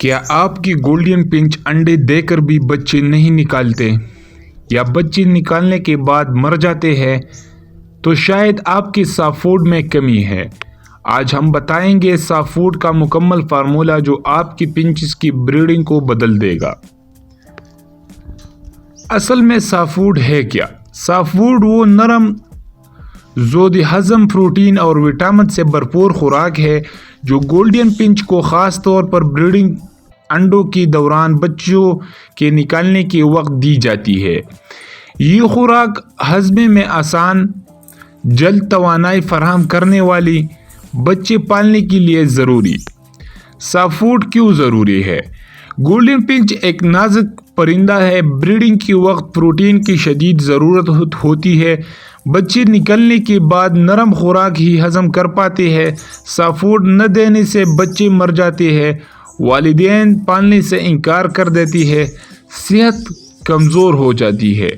کیا آپ کی گولڈن پنچ انڈے دے کر بھی بچے نہیں نکالتے یا بچے نکالنے کے بعد مر جاتے ہیں؟ تو شاید آپ کے سافٹ فوڈ میں کمی ہے۔ آج ہم بتائیں گے سافٹ فوڈ کا مکمل فارمولہ جو آپ کی پنچز کی بریڈنگ کو بدل دے گا۔ اصل میں سافٹ فوڈ ہے کیا؟ سافٹ فوڈ وہ نرم، زود ہضم، پروٹین اور وٹامن سے بھرپور خوراک ہے جو گولڈن پنچ کو خاص طور پر بریڈنگ انڈوں کے دوران بچوں کے نکالنے کے وقت دی جاتی ہے۔ یہ خوراک ہضم میں آسان، جلد توانائی فراہم کرنے والی، بچے پالنے کے لیے ضروری۔ سافٹ فوڈ کیوں ضروری ہے؟ گولڈن پنچ ایک نازک پرندہ ہے۔ بریڈنگ کے وقت پروٹین کی شدید ضرورت ہوتی ہے۔ بچے نکلنے کے بعد نرم خوراک ہی ہضم کر پاتے ہیں۔ سافٹ فوڈ نہ دینے سے بچے مر جاتے ہیں، والدین پالنے سے انکار کر دیتی ہے، صحت کمزور ہو جاتی ہے۔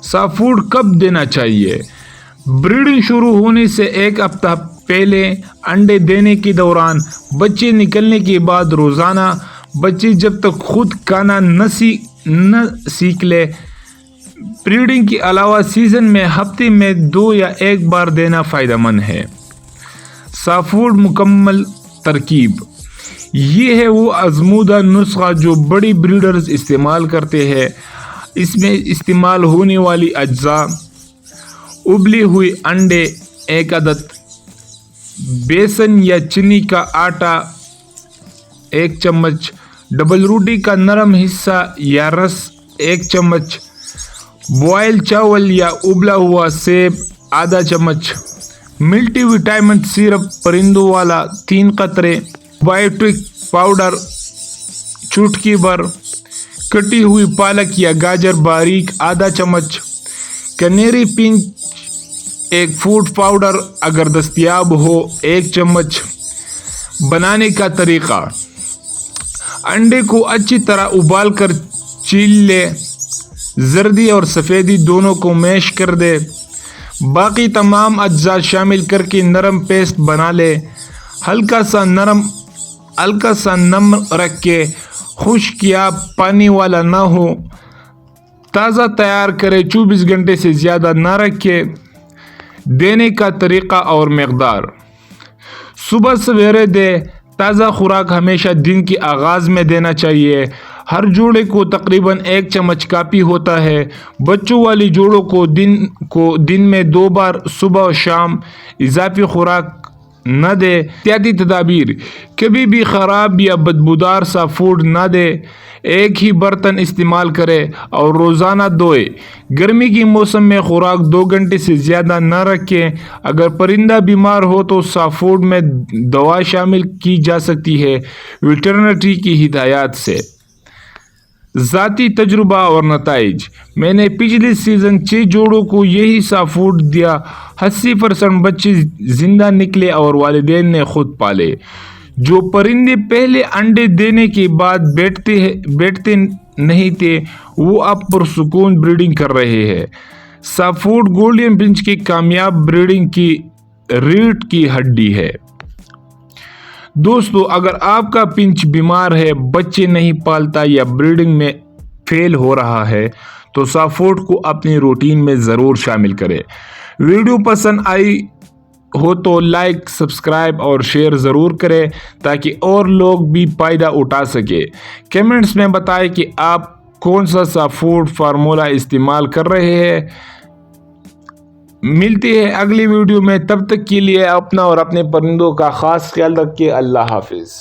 سافٹ فوڈ کب دینا چاہیے؟ بریڈنگ شروع ہونے سے ایک ہفتہ پہلے، انڈے دینے کے دوران، بچے نکلنے کے بعد روزانہ۔ بچے جب تک خود کھانا نہ سیکھ لے۔ بریڈنگ کے علاوہ سیزن میں ہفتے میں 2 یا 1 بار دینا فائدہ مند ہے۔ سافٹ فوڈ مکمل ترکیب۔ یہ ہے وہ آزمودہ نسخہ جو بڑی بریڈرز استعمال کرتے ہیں۔ اس میں استعمال ہونے والی اجزاء: ابلے ہوئے انڈے 1 عدد، بیسن یا چینی کا آٹا 1 چمچ، ڈبل روٹی کا نرم حصہ یا رس 1 چمچ، بوائل چاول یا ابلا ہوا سیب آدھا چمچ، ملٹی وٹامن سیرپ پرندوں والا 3 قطرے، بائیوٹک پاؤڈر چٹکی بھر، کٹی ہوئی پالک یا گاجر باریک آدھا چمچ، کنیری پنچ 1 فوڈ پاؤڈر اگر دستیاب ہو 1 چمچ۔ بنانے کا طریقہ: انڈے کو اچھی طرح ابال کر چھیل لے، زردی اور سفیدی دونوں کو میش کر دے، باقی تمام اجزاء شامل کر کے نرم پیسٹ بنا لے، ہلکا سا نم رکھے، خشک یا پانی والا نہ ہو، تازہ تیار کرے، 24 گھنٹے سے زیادہ نہ رکھے۔ دینے کا طریقہ اور مقدار: صبح سویرے دے۔ تازہ خوراک ہمیشہ دن کے آغاز میں دینا چاہیے۔ ہر جوڑے کو تقریباً 1 چمچ کافی ہوتا ہے۔ بچوں والی جوڑوں کو دن میں 2 بار، صبح و شام، اضافی خوراک نہ دے۔ احتیاطی تدابیر: کبھی بھی خراب یا بدبودار سافٹ فوڈ نہ دے۔ ایک ہی برتن استعمال کرے اور روزانہ دھوئے۔ گرمی کے موسم میں خوراک 2 گھنٹے سے زیادہ نہ رکھیں۔ اگر پرندہ بیمار ہو تو سافٹ فوڈ میں دوا شامل کی جا سکتی ہے، ویٹرنری کی ہدایات سے۔ ذاتی تجربہ اور نتائج: میں نے پچھلے سیزن 6 جوڑوں کو یہی سافٹ فوڈ دیا۔ 80% بچے زندہ نکلے اور والدین نے خود پالے۔ جو پرندے پہلے انڈے دینے کے بعد بیٹھتے نہیں تھے، وہ اب پرسکون بریڈنگ کر رہے ہیں۔ سافٹ فوڈ گولڈن پنچ کی کامیاب بریڈنگ کی ریڑھ کی ہڈی ہے۔ دوستو، اگر آپ کا پنچ بیمار ہے، بچے نہیں پالتا یا بریڈنگ میں فیل ہو رہا ہے تو سافٹ فوڈ کو اپنی روٹین میں ضرور شامل کریں۔ ویڈیو پسند آئی ہو تو لائک، سبسکرائب اور شیئر ضرور کریں تاکہ اور لوگ بھی فائدہ اٹھا سکیں۔ کمنٹس میں بتائیں کہ آپ کون سا سافٹ فوڈ فارمولہ استعمال کر رہے ہیں۔ ملتے ہیں اگلی ویڈیو میں، تب تک کے لیے اپنا اور اپنے پرندوں کا خاص خیال رکھیں۔ اللہ حافظ۔